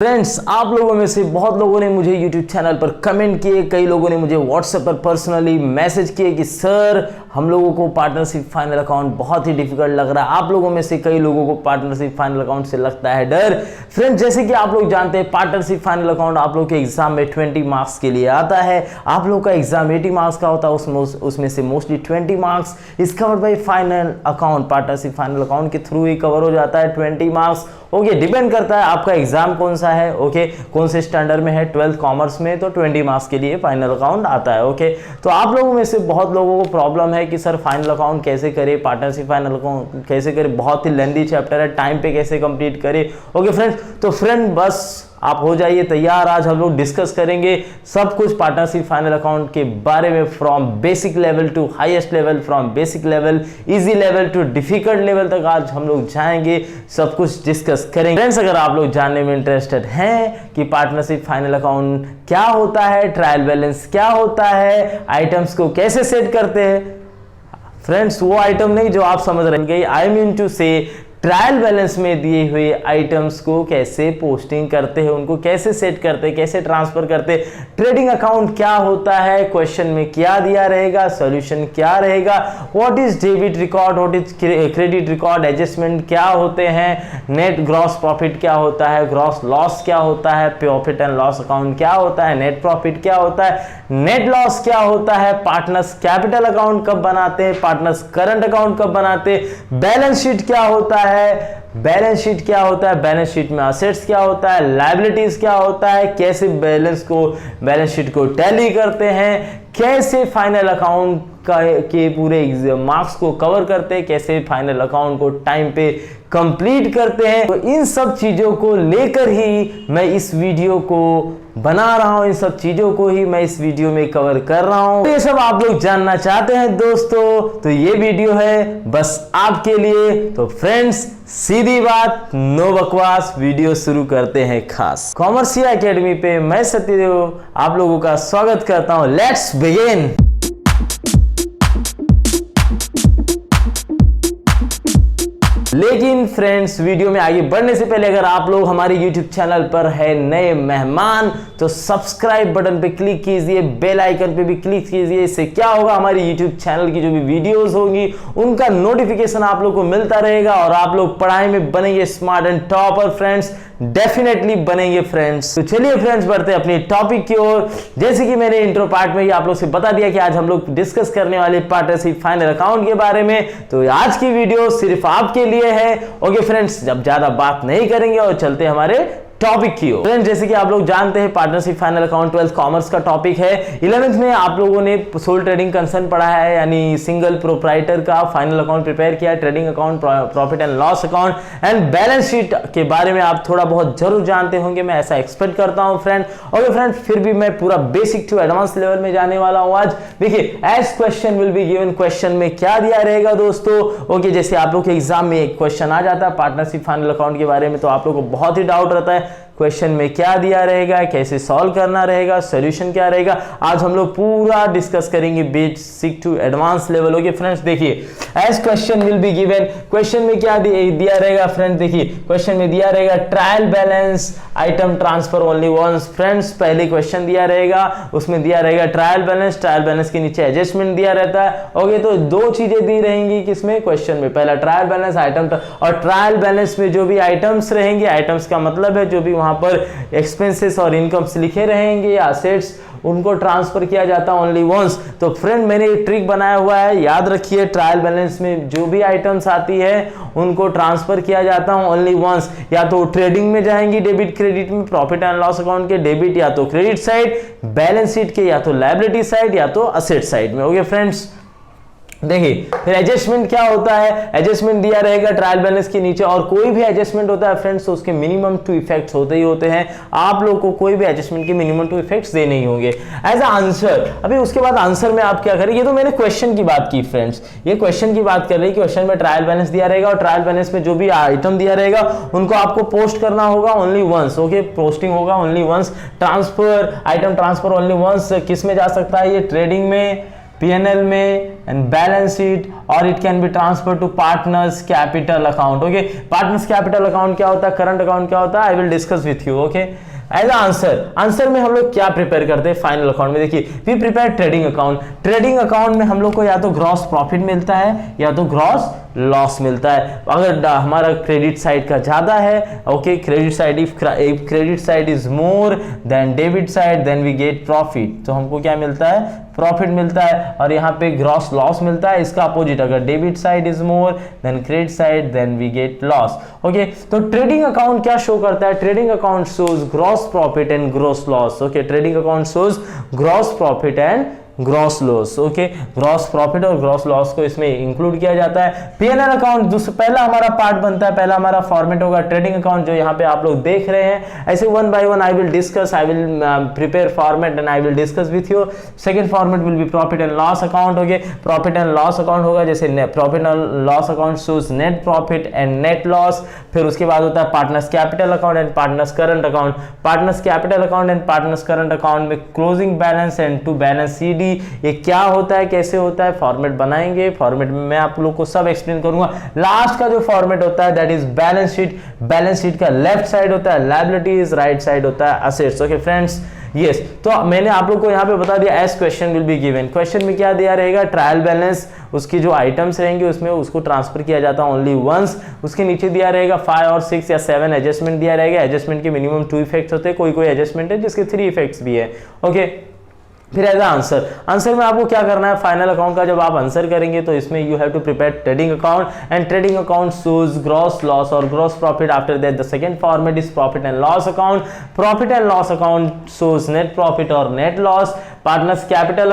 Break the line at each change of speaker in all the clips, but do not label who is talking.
Friends, आप लोगों में से बहुत लोगों ने मुझे YouTube चैनल पर कमेंट किए, कई लोगों ने मुझे WhatsApp पर पर्सनली मैसेज किए कि सर हम लोगों को पार्टनरशिप फाइनल अकाउंट बहुत ही डिफिकल्ट लग रहा है। आप लोगों में से कई लोगों को पार्टनरशिप फाइनल अकाउंट से लगता है डर। फ्रेंड्स, जैसे कि आप लोग जानते हैं पार्टनरशिप फाइनल अकाउंट आप लोग के एग्जाम में 20 मार्क्स के लिए आता है। आप लोग का एग्जाम 80 मार्क्स का होता है, उसमें से mostly 20 marks is covered by final account. Partnership final account के थ्रू ही कवर हो जाता है 20 मार्क्स। ओके, डिपेंड करता है आपका एग्जाम कौन सा है, ओके, कौन से स्टैंडर्ड में है। 12th कॉमर्स में तो 20 मार्क्स के लिए फाइनल अकाउंट आता है। ओके, तो आप लोगों में से बहुत लोगों को प्रॉब्लम है कि सर फाइनल अकाउंट कैसे करें, पार्टनरशिप फाइनल अकाउंट कैसे करें, बहुत ही लेंथी चैप्टर है, टाइम पे कैसे कंप्लीट करें। ओके फ्रेंड्स, तो फ्रेंड बस आप हो जाइए तैयार। आज हम लोग डिस्कस करेंगे सब कुछ पार्टनरशिप फाइनल अकाउंट के बारे में, from basic level to highest level, from basic level easy level to difficult level तक आज हम लोग जाएंगे, सब कुछ डिस्कस करेंगे। फ्रेंड्स, अगर आप लोग जानने में इंटरेस्टेड हैं कि पार्टनरशिप फाइनल अकाउंट क्या होता है, ट्रायल बैलेंस क्या होता है, आइटम्स को कैसे सेट करते हैं, फ्रेंड्स वो आइटम नहीं जो आप समझ रहे हैं, आई मीन टू से ट्रायल बैलेंस में दिए हुए आइटम्स को कैसे पोस्टिंग करते हैं, उनको कैसे सेट करते हैं, कैसे ट्रांसफर करते हैं, ट्रेडिंग अकाउंट क्या होता है, क्वेश्चन में क्या दिया रहेगा, सॉल्यूशन क्या रहेगा, what is debit record, what is credit record, adjustment क्या होते हैं, नेट ग्रॉस प्रॉफिट क्या होता है, ग्रॉस लॉस क्या होता है, प्रॉफिट एंड लॉस अकाउंट क्या होता है, नेट प्रॉफिट क्या होता है, नेट लॉस क्या होता है, पार्टनर्स कैपिटल अकाउंट कब बनाते हैं, पार्टनर्स करंट अकाउंट कब बनाते हैं, बैलेंस शीट क्या होता है, बैलेंस शीट क्या होता है, बैलेंस शीट में असेट्स क्या होता है, लायबिलिटीज क्या होता है, कैसे बैलेंस शीट को टैली करते हैं, कैसे फाइनल अकाउंट के पूरे मार्क्स को कवर करते हैं, कैसे फाइनल अकाउंट को टाइम पे कंप्लीट करते हैं। तो इन सब चीजों को लेकर ही मैं इस वीडियो को बना रहा हूं, इन सब चीजों को ही मैं इस वीडियो में कवर कर रहा हूं। तो ये सब आप लोग जानना चाहते हैं दोस्तों, तो ये वीडियो है बस आपके लिए। तो फ्रेंड्स, सीधी बात, नो बकवास, वीडियो शुरू करते हैं। खास कॉमर्सिया एकेडमी पे मैं सत्यदेव आप लोगों का स्वागत करता हूं। Let's begin. लेकिन फ्रेंड्स, वीडियो में आगे बढ़ने से पहले अगर आप लोग हमारे YouTube चैनल पर है नए मेहमान तो सब्सक्राइब बटन पे क्लिक कीजिए, बेल आइकन पे भी क्लिक कीजिए। इससे क्या होगा, हमारी YouTube चैनल की जो भी वीडियोस होगी उनका नोटिफिकेशन आप लोग को मिलता रहेगा और आप लोग पढ़ाई में बनेंगे smart and topper. Friends, definitely बनेंगे फ्रेंड्स। तो चलिए फ्रेंड्स, बढ़ते हैं अपनी टॉपिक की ओर। जैसे कि मैंने इंट्रो पार्ट में ही आप लोग से बता दिया कि आज हम लोग डिस्कस करने वाले पार्टनरशिप फाइनल अकाउंट के बारे में, तो आज की वीडियो सिर्फ आपके लिए है। ओके फ्रेंड्स, जब ज्यादा बात नहीं करेंगे और चलते हमारे टॉपिक की हो। फ्रेंड्स, जैसे कि आप लोग जानते हैं partnership final account 12th commerce का टॉपिक है। 11th में आप लोगों ने सोल ट्रेडिंग कंसर्न पढ़ा है, यानी सिंगल प्रोप्राइटर का फाइनल अकाउंट प्रिपेयर किया, trading account, profit and loss account and balance sheet के बारे में आप थोड़ा बहुत जरूर जानते होंगे, मैं ऐसा एक्सपेक्ट करता हूं फ्रेंड। ओके फ्रेंड, फिर भी मैं पूरा बेसिक टू एडवांस लेवल में जाने वाला हूं आज। देखिए, as question will be given, question में क्या दिया रहेगा दोस्तों। ओके, जैसे आप लोग के एग्जाम में एक क्वेश्चन आ जाता है पार्टनरशिप फाइनल अकाउंट के बारे में, तो आप लोग को बहुत ही डाउट रहता है क्वेश्चन में क्या दिया रहेगा, कैसे सॉल्व करना रहेगा, सॉल्यूशन क्या रहेगा। आज हम लोग पूरा डिस्कस करेंगे basic to advance level. Okay friends, देखिए as question will be given, question में क्या दिया रहेगा फ्रेंड्स। देखिए क्वेश्चन में दिया रहेगा trial balance item transfer only once. Friends, पहले क्वेश्चन दिया रहेगा, उसमें दिया रहेगा ट्रायल बैलेंस के नीचे एडजस्टमेंट दिया रहता है। ओके, तो दो चीजें दी रहेंगी किसमें, क्वेश्चन में, पहला ट्रायल बैलेंस आइटम, और ट्रायल बैलेंस में जो भी आइटम्स रहेंगे, आइटम्स का मतलब है जो भी वहां पर एक्सपेंसेस और इनकम्स लिखे रहेंगे या असेट्स, उनको ट्रांसफर किया जाता है ओनली वंस। तो फ्रेंड, मैंने एक ट्रिक बनाया हुआ है, याद रखिए, ट्रायल बैलेंस में जो भी आइटम्स आती है उनको ट्रांसफर किया जाता है ओनली वंस। या तो ट्रेडिंग में जाएंगी डेबिट क्रेडिट में, प्रॉफिट एंड लॉस अकाउंट के डेबिट या तो क्रेडिट साइड, बैलेंस शीट के या तो लायबिलिटी साइड या तो असेट साइड में। ओके फ्रेंड्स, देखिए फिर एडजस्टमेंट क्या होता है, एडजस्टमेंट दिया रहेगा ट्रायल बैलेंस के नीचे, और कोई भी एडजस्टमेंट होता है फ्रेंड्स तो उसके मिनिमम 2 इफेक्ट्स होते ही होते हैं। आप लोग को कोई भी एडजस्टमेंट के मिनिमम 2 इफेक्ट्स देने ही होंगे एज आंसर। अभी उसके बाद आंसर में आप क्या करें, ये तो मैंने क्वेश्चन की बात की फ्रेंड्स, ये क्वेश्चन की बात कर रही है। क्वेश्चन में ट्रायल बैलेंस दिया रहेगा और ट्रायल बैलेंस में जो भी आइटम दिया रहेगा उनको आपको पोस्ट करना होगा ओनली वंस। ओके, पोस्टिंग होगा only once, transfer item transfer only once. किस में जा सकता है ये, ट्रेडिंग में, P&L में एंड बैलेंस शीट, और it can be transfer to partners capital account. Okay, partners capital account क्या होता है, करंट अकाउंट क्या होता है, I will discuss with you. Okay, as answer में हम लोग क्या प्रिपेयर करते हैं फाइनल अकाउंट में, देखिए we prepare trading account. Trading account में हम लोग को या तो ग्रॉस प्रॉफिट मिलता है या तो ग्रॉस लॉस मिलता है। अगर हमारा क्रेडिट साइड का ज्यादा है, okay, credit side, if credit side is more than debit side then we get profit, तो हमको क्या मिलता है, प्रॉफिट मिलता है। और यहाँ पे ग्रॉस लॉस मिलता है, इसका अपोजिट, अगर debit side is more than credit side then we get loss. Okay, तो ट्रेडिंग अकाउंट क्या शो करता है, trading account shows gross profit and gross loss. Okay, trading account shows gross profit and gross loss. Okay, gross profit और gross loss को इसमें include किया जाता है। P&L अकाउंट पहला हमारा पार्ट बनता है, पहला हमारा फॉर्मेट होगा ट्रेडिंग अकाउंट, जो यहाँ पे आप लोग देख रहे हैं। ऐसे one by one I will discuss, I will prepare format and I will discuss with you. Second format will be profit and loss account. Okay, profit and loss account होगा, जैसे profit and loss account shows net profit and net loss. फिर उसके बाद होता है partners capital account and partners current account. Partners capital account and partners current account में closing balance and to balance CD, ये क्या होता है, कैसे होता है, फॉर्मेट बनाएंगे। फॉर्मेट में मैं आप लोग को सब एक्सप्लेन करूंगा। लास्ट का जो फॉर्मेट होता है that is balance sheet. Balance sheet का लेफ्ट साइड होता है लायबिलिटीज, राइट साइड होता है असेट्स। ओके फ्रेंड्स, यस, तो मैंने आप लोग को यहाँ पे बता दिया as question will be given. Question में क्या दिया रहेगा, ट्रायल बैलेंस, उसकी जो आइटम्स रहेंगे उसमें उसको ट्रांसफर किया जाता है ओनली वंस। उसके नीचे दिया रहेगा 5 और 6 या 7 एडजस्टमेंट दिया रहेगा। एडजस्टमेंट के मिनिमम 2 इफेक्ट्स होते हैं, कोई एडजस्टमेंट है जिसके 3 इफेक्ट्स भी है। ओके, फिर एज आंसर में आपको क्या करना है, फाइनल अकाउंट का जब आप आंसर करेंगे तो इसमें you have to prepare trading account and trading account shows gross loss और gross profit. After that the second format is profit and loss account. Profit and loss account shows net profit और net loss. Partners capital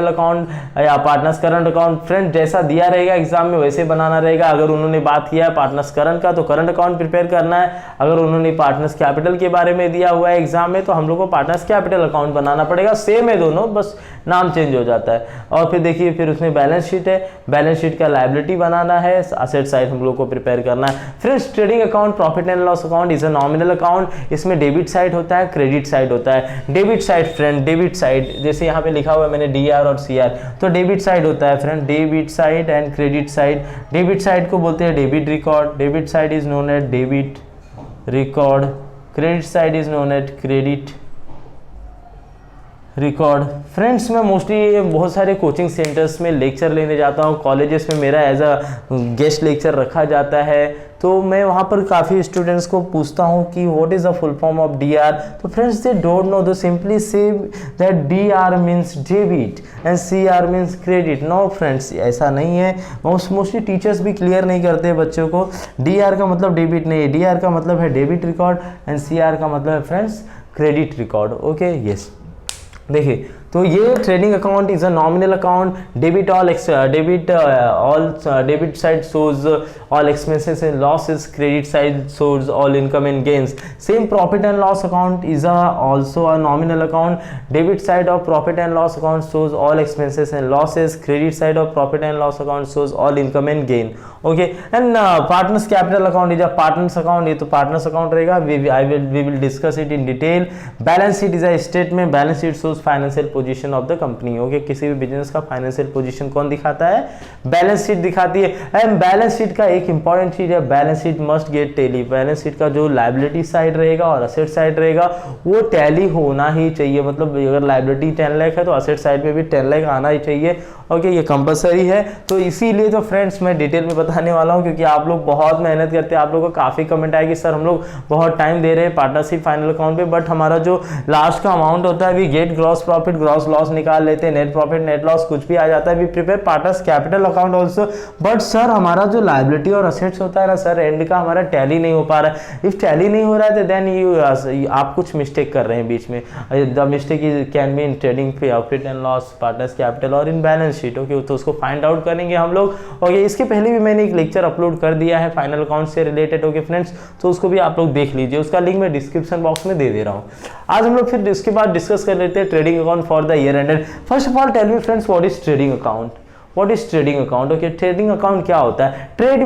account या partners current account, friend जैसा दिया रहेगा exam में वैसे बनाना रहेगा। अगर उन्होंने बात किया है पार्टनर्स करंट का तो करंट अकाउंट प्रिपेयर करना है। अगर उन्होंने पार्टनर्स कैपिटल के बारे में दिया हुआ है एग्जाम में तो हम लोग को पार्टनर्स कैपिटल अकाउंट बनाना पड़ेगा। सेम है दोनों, बस नाम चेंज हो जाता है। और फिर देखिए, फिर उसमें बैलेंस शीट है, बैलेंस शीट का लायबिलिटी बनाना है, असेट साइड हम लोग को प्रिपेयर करना है। फिर trading account profit and loss account is a nominal account. इसमें डेबिट साइड होता है, क्रेडिट साइड होता है। Debit side friend, debit side जैसे यहाँ पे लिखा हुआ है मैंने DR और CR, तो डेबिट साइड होता है friend, debit side and credit side. Debit side को बोलते हैं debit record, debit side is known as debit record. Credit side is known as credit record. Friends, मैं मोस्टली बहुत सारे कोचिंग सेंटर्स में लेक्चर लेने जाता हूँ, कॉलेजेस में मेरा एज अ गेस्ट लेक्चर रखा जाता है, तो मैं वहाँ पर काफ़ी स्टूडेंट्स को पूछता हूँ कि what is the full form of DR। तो friends they don't know, they simply say that DR means debit and CR means credit. No friends, ऐसा नहीं है। मोस्टली टीचर्स भी क्लियर नहीं करते बच्चों को। DR का मतलब डेबिट नहीं है, DR का मतलब है डेबिट रिकॉर्ड एंड CR का मतलब है friends credit record. Okay, yes, देखिए तो ये trading account is a nominal account. Debit side shows all expenses and losses, credit side shows all income and gains. Same profit and loss account is also a nominal account. Debit side of profit and loss account shows all expenses and losses. Credit side of profit and loss account shows all income and gain. Okay, and partners capital account is a partners account. ये तो partners account रहेगा. We will discuss it in detail. Balance sheet is a statement. Balance sheet shows financial position of the company. Okay, किसी भी business का financial position कौन दिखाता है, balance sheet दिखाती है। एंड बैलेंस शीट का एक इंपॉर्टेंट चीज है, balance sheet must get tally. Balance sheet का जो लायबिलिटी साइड रहेगा और असेट साइड रहेगा वो टैली होना ही चाहिए। मतलब अगर लायबिलिटी 10 लाख है तो असेट साइड में भी 10 लाख आना ही चाहिए। ओके, ये कंपलसरी है। तो इसीलिए तो फ्रेंड्स मैं डिटेल में बताने वाला हूँ, क्योंकि आप लोग बहुत मेहनत करते हैं। आप लोगों को काफ़ी कमेंट आया कि सर हम लोग बहुत टाइम दे रहे हैं पार्टनरशिप फाइनल अकाउंट पे, बट हमारा जो लास्ट का अमाउंट होता है we get gross profit gross loss निकाल लेते हैं, नेट प्रॉफिट नेट लॉस कुछ भी आ जाता है। We prepare partners capital account also, but sir हमारा जो लायबिलिटी और असेट्स होता है ना सर, एंड का हमारा टैली नहीं हो पा रहा है। इफ टैली नहीं हो रहा है तो देन आप कुछ मिस्टेक कर रहे हैं बीच में। The mistake is can be in trading profit and loss, partners capital और इन बैलेंस शीट। ओके, तो उसको फाइंड आउट करेंगे हम लोग। ओके, इसके पहले भी मैंने एक लेक्चर अपलोड कर दिया है फाइनल अकाउंट से रिलेटेड। ओके फ्रेंड्स, तो उसको भी आप लोग देख लीजिए, उसका लिंक मैं डिस्क्रिप्शन बॉक्स में दे दे रहा हूँ। आज हम लोग फिर इसके बाद डिस्कस कर लेते हैं trading account for the year ended. First of all tell me friends what is trading account. What is trading account? Okay, trading account क्या होता है? Trade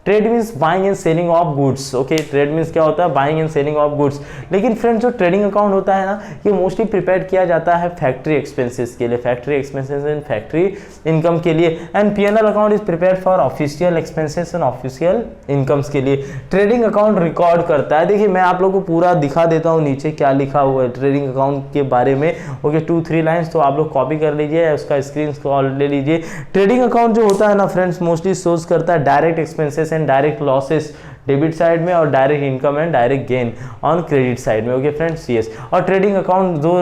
trade means buying and selling of goods. Okay, trade means क्या होता है? Buying and selling of goods. लेकिन friends जो trading account होता है ना, ये मोस्टली प्रिपेयर किया जाता है फैक्ट्री एक्सपेंसेस के लिए, factory expenses and factory income के लिए। And PNL account is prepare for official expenses and official incomes के लिए। ट्रेडिंग अकाउंट रिकॉर्ड करता है, देखिए मैं आप लोगों को पूरा दिखा देता हूँ नीचे क्या लिखा हुआ है ट्रेडिंग अकाउंट के बारे में। ओके, 2-3 लाइन्स तो आप लोग कॉपी कर लीजिए, उसका स्क्रीन ले लीजिए। ट्रेडिंग अकाउंट जो होता है ना फ्रेंड्स, मोस्टली सोर्स करता है direct expenses and direct losses debit side में, और direct income and direct gain on credit side में। Okay friends, yes. और ट्रेडिंग अकाउंट दो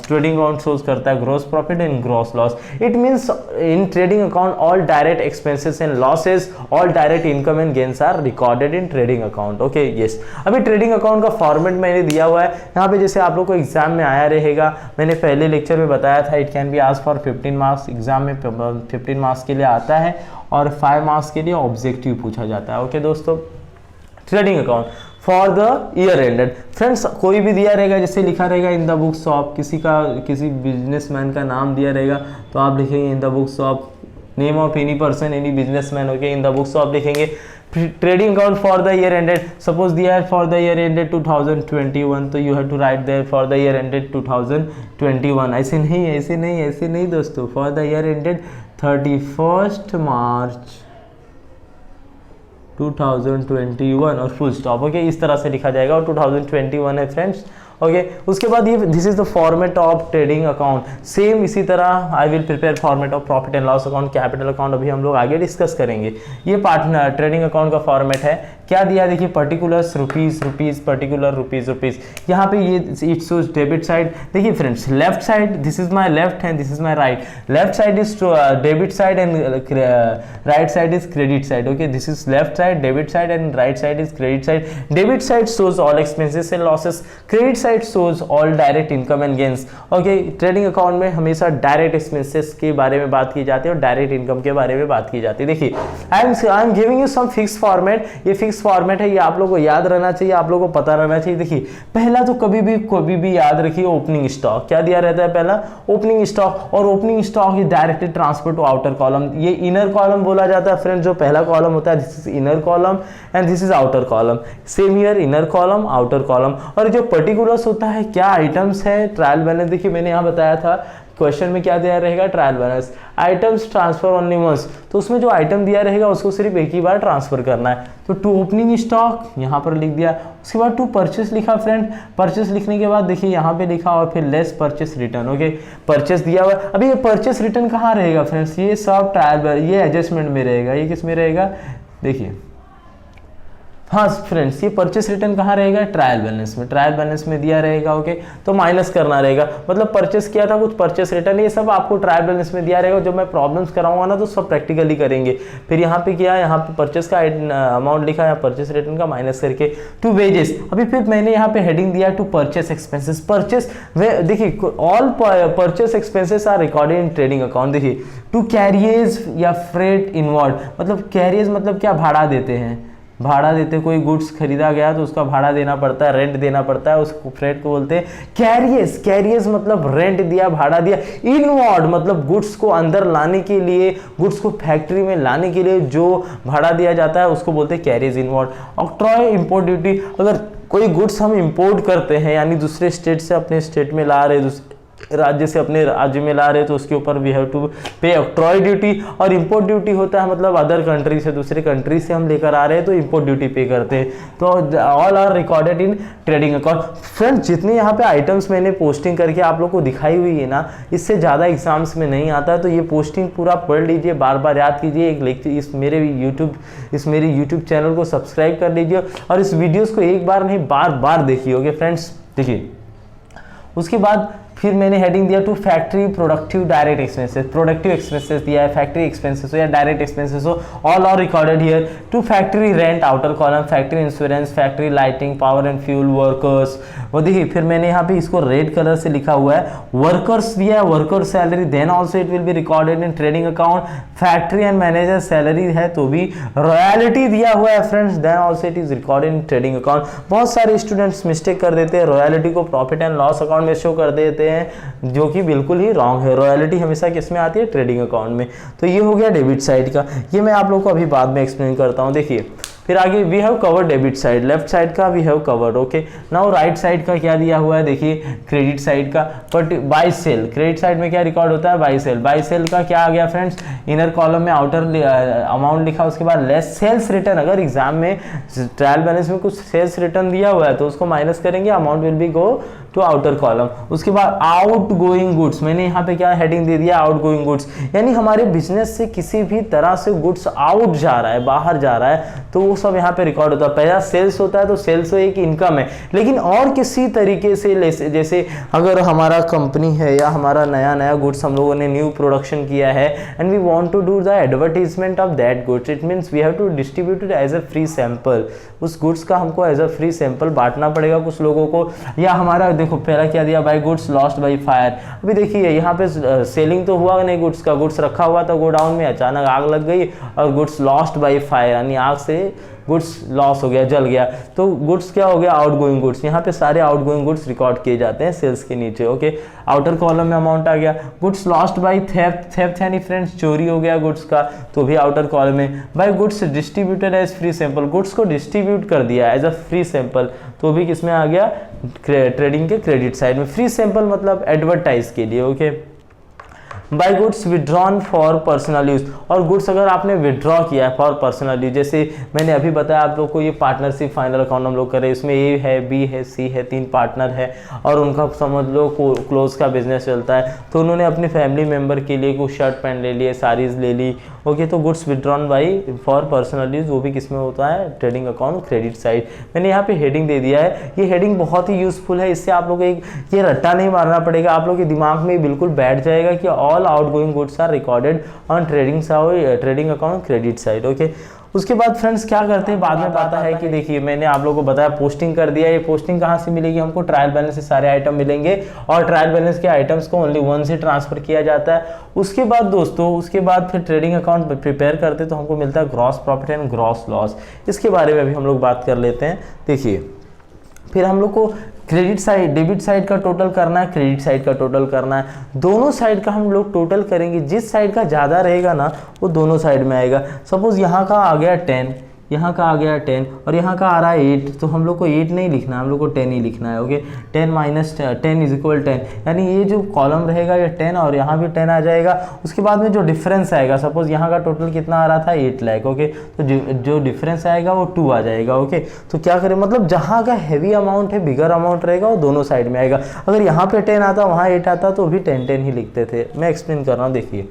ट्रेडिंग अकाउंट शोज करता है gross profit and gross loss. It means in trading account all direct expenses and losses, all direct income and gains are recorded in trading account. Okay, yes. अभी trading account का format मैंने दिया हुआ है यहाँ पे, जैसे आप लोग को एग्जाम में आया रहेगा, मैंने पहले लेक्चर में बताया था, it can be asked for 15 marks. Exam में 15 मार्क्स के लिए आता है और 5 मार्क्स के लिए ऑब्जेक्टिव पूछा जाता है। ओके दोस्तों, trading account for the year ended. Friends कोई भी दिया रहेगा, जैसे लिखा रहेगा इन द बुक्स ऑफ, किसी बिजनेसमैन का नाम दिया रहेगा तो आप लिखेंगे in the books of, name of any person, any businessman. Okay, in the books of लिखेंगे। Trading account for the year ended, suppose दिया है फॉर द ईयर एंडेड 2021, तो you have to write there for the year ended 2021। ऐसे नहीं दोस्तों, for the year ended 31 March 2021 और full stop. Okay, इस तरह से लिखा जाएगा और 2021 है फ्रेंड्स। ओके, उसके बाद ये this is the format of trading account. Same इसी तरह आई will prepare format of profit and loss account, capital account, अभी हम लोग आगे डिस्कस करेंगे। ये पार्टनर ट्रेडिंग अकाउंट का फॉर्मेट है। क्या दिया देखिए, पर्टिकुलर्स रुपीज, पर्टिकुलर रुपीज। यहाँ पे ये इट शोज डेबिट साइड। देखिए friends, left side this is my left and this is my right. Left side is debit side and right side is credit side. Okay, this is left side debit side and right side is credit side. Debit side shows all expenses and losses, credit side shows all direct income and gains। Okay, trading account में हमेशा direct expenses के बारे में बात की जाती है और डायरेक्ट इनकम के बारे में बात की जाती है। देखिए I am giving you some fix format, ये फिक्स फॉर्मेट है, ये आप लोगों को याद रहना चाहिए, आप लोगों को पता रहना चाहिए। देखिए पहला तो कभी भी याद रखिए, ओपनिंग स्टॉक क्या दिया रहता है, पहला ओपनिंग स्टॉक, और opening stock is directly transfer to outer column. ये इनर कॉलम बोला जाता है फ्रेंड्स, जो पहला कॉलम होता है this is inner column and this is outer column. Same here, inner column outer column. और जो पर्टिकुलर्स होता है, क्या आइटम्स है, ट्रायल बैलेंस। देखिए मैंने यहाँ बताया था क्वेश्चन में क्या दिया रहेगा, trial balance. Items transfer only once, तो उसमें जो आइटम दिया रहेगा उसको सिर्फ एक ही बार ट्रांसफर करना है। तो टू ओपनिंग स्टॉक यहाँ पर लिख दिया, उसके बाद टू परचेस लिखा फ्रेंड। परचेस लिखने के बाद देखिए यहाँ पे लिखा और फिर less purchase return. Okay, purchase दिया हुआ। अभी ये परचेस रिटर्न कहाँ रहेगा फ्रेंड्स, ये सब ट्रायल, ये एडजस्टमेंट में रहेगा। ये किस में रहेगा, देखिए हाँ फ्रेंड्स, ये परचेस रिटर्न कहाँ रहेगा, ट्रायल बैलेंस में। ट्रायल बैलेंस में दिया रहेगा। ओके, तो माइनस करना रहेगा, मतलब परचेस किया था कुछ, परचेस रिटर्न, ये सब आपको ट्रायल बैलेंस में दिया रहेगा। जब मैं प्रॉब्लम्स कराऊंगा ना तो सब प्रैक्टिकली करेंगे। फिर यहाँ पे किया, यहाँ पे परचेस का अमाउंट लिखा है, परचेस रिटर्न का माइनस करके टू वेजेस। अभी फिर मैंने यहाँ पे हेडिंग दिया टू परचेस एक्सपेंसेस। परचेस, देखिए all purchase expenses are recorded in trading account. देखिए टू कैरियर्स या फ्रेट इनवर्ड, मतलब कैरियर्स मतलब क्या, भाड़ा देते हैं, भाड़ा देते, कोई गुड्स खरीदा गया तो उसका भाड़ा देना पड़ता है, रेंट देना पड़ता है, उसको फ्रेट को बोलते हैं कैरियर्स। कैरियर्स मतलब रेंट दिया, भाड़ा दिया। इनवर्ड मतलब गुड्स को अंदर लाने के लिए, गुड्स को फैक्ट्री में लाने के लिए जो भाड़ा दिया जाता है उसको बोलते हैं carriers inward. Octroi import duty, अगर कोई गुड्स हम इंपोर्ट करते हैं यानी दूसरे स्टेट से अपने स्टेट में ला रहे, राज्य से अपने राज्य में ला रहे, तो उसके ऊपर वी हैव टू पे ऑक्ट्रॉय ड्यूटी। और इंपोर्ट ड्यूटी होता है मतलब अदर कंट्री से, दूसरे कंट्री से हम लेकर आ रहे हैं तो इंपोर्ट ड्यूटी पे करते हैं। तो all are recorded in trading account. Friends जितने यहाँ पे आइटम्स मैंने पोस्टिंग करके आप लोग को दिखाई हुई है ना, इससे ज़्यादा एग्जाम्स में नहीं आता है। तो ये पोस्टिंग पूरा पढ़ लीजिए, बार बार याद कीजिए। एक लेक्चर इस मेरे यूट्यूब चैनल को सब्सक्राइब कर लीजिए और इस वीडियोज़ को एक बार नहीं बार बार देखिए। ओके फ्रेंड्स, देखिए उसके बाद फिर मैंने हेडिंग दिया to factory productive direct expenses. Productive expenses दिया है, फैक्ट्री एक्सपेंसेस हो या डायरेक्ट एक्सपेंसेस हो, all are recorded here. To factory rent outer column, factory insurance, factory lighting, power and fuel, workers. वो देखिए फिर मैंने यहाँ पे इसको रेड कलर से लिखा हुआ है, वर्कर्स दिया है, worker salary, then also it will be recorded in trading account. Factory and manager salary है तो भी रॉयल्टी दिया हुआ है friends, then also it is recorded in trading account. बहुत सारे स्टूडेंट्स मिस्टेक कर देते हैं, रॉयल्टी को प्रॉफिट एंड लॉस अकाउंट में शो कर देते हैं हैं, जो कि बिल्कुल ही रॉन्ग है। रॉयल्टी हमेशा किस में आती है? ट्रेडिंग अकाउंट में। तो ये हो गया डेबिट साइड का, ये मैं आप लोग को अभी बाद में एक्सप्लेन करता हूँ। देखिए फिर आगे we have covered debit side, left side का we have covered. Okay, now right side का क्या दिया हुआ है? देखिए क्रेडिट साइड का, but by sale, credit side में क्या रिकॉर्ड होता है? Bye cell. बाय सेल का क्या आ गया फ्रेंड्स? इनर कॉलम में आउटर अमाउंट लिखा, उसके बाद लेस सेल्स रिटर्न। अगर एग्जाम में ट्रायल बैलेंस में कुछ सेल्स रिटर्न दिया हुआ है तो उसको माइनस करेंगे, amount will be go to outer column. उसके बाद आउट गोइंग गुड्स, मैंने यहाँ पे क्या हेडिंग दे दिया? आउट गोइंग गुड्स, यानी हमारे बिजनेस से किसी भी तरह से गुड्स आउट जा रहा है, बाहर जा रहा है, तो वो सब यहाँ पे रिकॉर्ड होता है। पहला सेल्स होता है तो सेल्स एक इनकम है, लेकिन और किसी तरीके से जैसे अगर हमारा कंपनी है या हमारा नया गुड्स हम लोगों ने न्यू प्रोडक्शन किया है and we want to do the advertisement of that goods, it means we have to distribute it as a free sample. उस गुड्स का हमको एज अ फ्री सैंपल बांटना पड़ेगा कुछ लोगों को। या हमारा देखो पहला क्या दिया? By goods lost by fire. अभी देखिए यहाँ पे सेलिंग तो हुआ नहीं गुड्स का, गुड्स रखा हुआ था गोडाउन में, अचानक आग लग गई और गुड्स लॉस्ट बाय फायर, यानी आग से गुड्स लॉस हो गया, जल गया, तो गुड्स क्या हो गया? Out going goods. यहाँ पे सारे आउट गोइंग गुड्स रिकॉर्ड किए जाते हैं सेल्स के नीचे। ओके, आउटर कॉलम में अमाउंट आ गया। Goods lost by theft, theft यानी फ्रेंड्स चोरी हो गया गुड्स का, तो भी आउटर कॉलम में। By goods distributed as free sample, goods को डिस्ट्रीब्यूट कर दिया एज अ फ्री सैंपल, तो भी किसमें आ गया? ट्रेडिंग के क्रेडिट साइड में। फ्री सैंपल मतलब एडवर्टाइज के लिए। Okay, by goods withdrawn for personal use, और गुड्स अगर आपने विड्रॉ किया है फॉर पर्सनल यूज, जैसे मैंने अभी बताया आप लोग को, ये पार्टनरशिप फाइनल अकाउंट हम लोग करें, इसमें ए है, बी है, सी है, 3 पार्टनर है और उनका समझ लो क्लोज का बिजनेस चलता है, तो उन्होंने अपनी फैमिली मेम्बर के लिए कुछ शर्ट पैंट ले लिए, साड़ीज ले ली। ओके, तो goods withdrawn by for personal use, वो भी किसमें होता है? Trading account credit side. मैंने यहाँ पे हेडिंग दे दिया है, ये हेडिंग बहुत ही यूजफुल है, इससे आप लोग को ये रट्टा नहीं मारना पड़ेगा, आप लोग के दिमाग में बिल्कुल बैठ जाएगा कि all outgoing goods are recorded on trading account credit side. Okay, उसके बाद फ्रेंड्स क्या करते हैं? बाद में आता है कि देखिए मैंने आप लोगों को बताया पोस्टिंग कर दिया। ये पोस्टिंग कहाँ से मिलेगी? हमको ट्रायल बैलेंस से सारे आइटम मिलेंगे और ट्रायल बैलेंस के आइटम्स को ओनली 1 से ट्रांसफर किया जाता है। उसके बाद दोस्तों, उसके बाद फिर ट्रेडिंग अकाउंट प्रिपेयर करते तो हमको मिलता है gross profit and gross loss. इसके बारे में भी हम लोग बात कर लेते हैं। देखिए फिर हम लोग को क्रेडिट साइड, डेबिट साइड का टोटल करना है, क्रेडिट साइड का टोटल करना है। दोनों साइड का हम लोग टोटल करेंगे, जिस साइड का ज़्यादा रहेगा ना वो दोनों साइड में आएगा। सपोज यहाँ का आ गया 10, यहाँ का आ गया 10 और यहाँ का आ रहा है 8, तो हम लोग को 8 नहीं लिखना है, हम लोग को 10 ही लिखना है। ओके, 10 माइनस 10 इज इक्वल 10, यानी ये जो कॉलम रहेगा ये 10 और यहाँ भी 10 आ जाएगा। उसके बाद में जो डिफरेंस आएगा, सपोज यहाँ का टोटल कितना आ रहा था? 8 लाख। ओके, तो जो डिफरेंस आएगा वो 2 आ जाएगा। ओके, तो क्या करें? मतलब जहाँ का हैवी अमाउंट है, बिगर अमाउंट रहेगा, वो दोनों साइड में आएगा। अगर यहाँ पे 10 आता, वहाँ 8 आता, तो भी 10 ही लिखते थे। मैं एक्सप्लेन कर रहा हूँ, देखिए।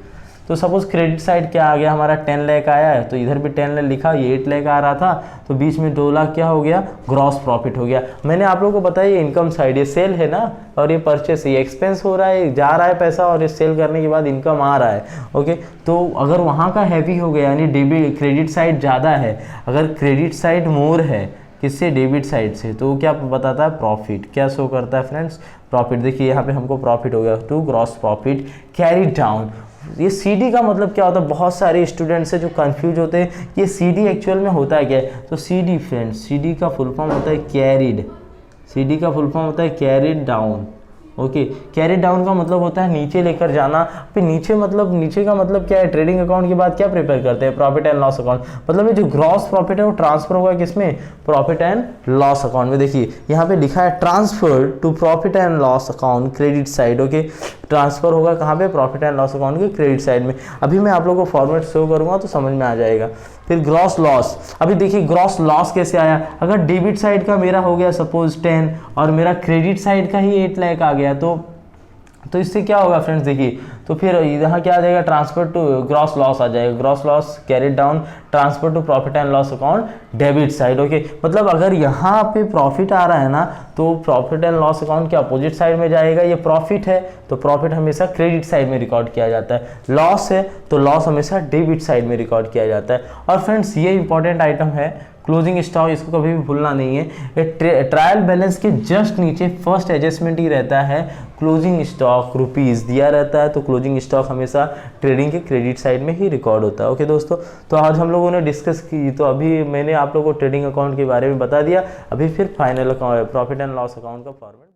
तो सपोज क्रेडिट साइड क्या आ गया हमारा? 10 लाख आया है, तो इधर भी 10 लाख लिखा, ये 8 लाख आ रहा था, तो बीच में 2 लाख क्या हो गया? ग्रॉस प्रॉफिट हो गया। मैंने आप लोगों को बताया ये इनकम साइड, ये सेल है ना, और ये परचेस, ये एक्सपेंस हो रहा है, जा रहा है पैसा, और ये सेल करने के बाद इनकम आ रहा है। ओके, तो अगर वहाँ का हैवी हो गया, यानी डेबिट क्रेडिट साइड ज़्यादा है, अगर क्रेडिट साइड मोर है किससे? डेबिट साइड से, तो क्या बताता है? प्रॉफिट। क्या शो करता है फ्रेंड्स? प्रॉफिट। देखिए यहाँ पे हमको प्रॉफिट हो गया, to gross profit carry down. ये CD का मतलब क्या होता है? बहुत सारे स्टूडेंट्स हैं जो कंफ्यूज होते हैं, ये CD एक्चुअल में होता है क्या है? तो CD फ्रेंड्स, CD का फुल फॉर्म होता है कैरिड, CD का फुल फॉर्म होता है carried down. Okay, carry down का मतलब होता है नीचे लेकर जाना। फिर नीचे मतलब, नीचे का मतलब क्या है? ट्रेडिंग अकाउंट के बाद क्या प्रिपेयर करते हैं? Profit and loss account. मतलब ये जो ग्रॉस प्रॉफिट है वो ट्रांसफर होगा किसमें? प्रॉफिट एंड लॉस अकाउंट में। देखिए यहाँ पे लिखा है transfer to profit and loss account credit side. Okay, transfer होगा कहाँ पे? प्रॉफिट एंड लॉस अकाउंट के क्रेडिट साइड में। अभी मैं आप लोगों को फॉर्मेट शो करूँगा तो समझ में आ जाएगा। फिर ग्रॉस लॉस, अभी देखिए ग्रॉस लॉस कैसे आया? अगर डेबिट साइड का मेरा हो गया सपोज 10 और मेरा क्रेडिट साइड का ही 8 लाख आ गया, तो इससे क्या होगा फ्रेंड्स? देखिए, तो फिर यहाँ क्या आ जाएगा? ट्रांसफर टू ग्रॉस लॉस आ जाएगा। Gross loss carried down, transfer to profit and loss account debit side. Okay, मतलब अगर यहाँ पे प्रॉफिट आ रहा है ना, तो प्रॉफिट एंड लॉस अकाउंट के अपोजिट साइड में जाएगा। ये प्रॉफिट है तो प्रॉफिट हमेशा क्रेडिट साइड में रिकॉर्ड किया जाता है, लॉस है तो लॉस हमेशा डेबिट साइड में रिकॉर्ड किया जाता है। और फ्रेंड्स ये इंपॉर्टेंट आइटम है क्लोजिंग स्टॉक, इसको कभी भी भूलना नहीं है। ट्रायल बैलेंस के जस्ट नीचे फर्स्ट एडजस्टमेंट ही रहता है, क्लोजिंग स्टॉक रुपीज़ दिया रहता है, तो क्लोजिंग स्टॉक हमेशा ट्रेडिंग के क्रेडिट साइड में ही रिकॉर्ड होता है। ओके दोस्तों, तो आज हम लोगों ने डिस्कस की, तो अभी मैंने आप लोगों को ट्रेडिंग अकाउंट के बारे में बता दिया। अभी फिर final profit and loss account का फॉर्मेट।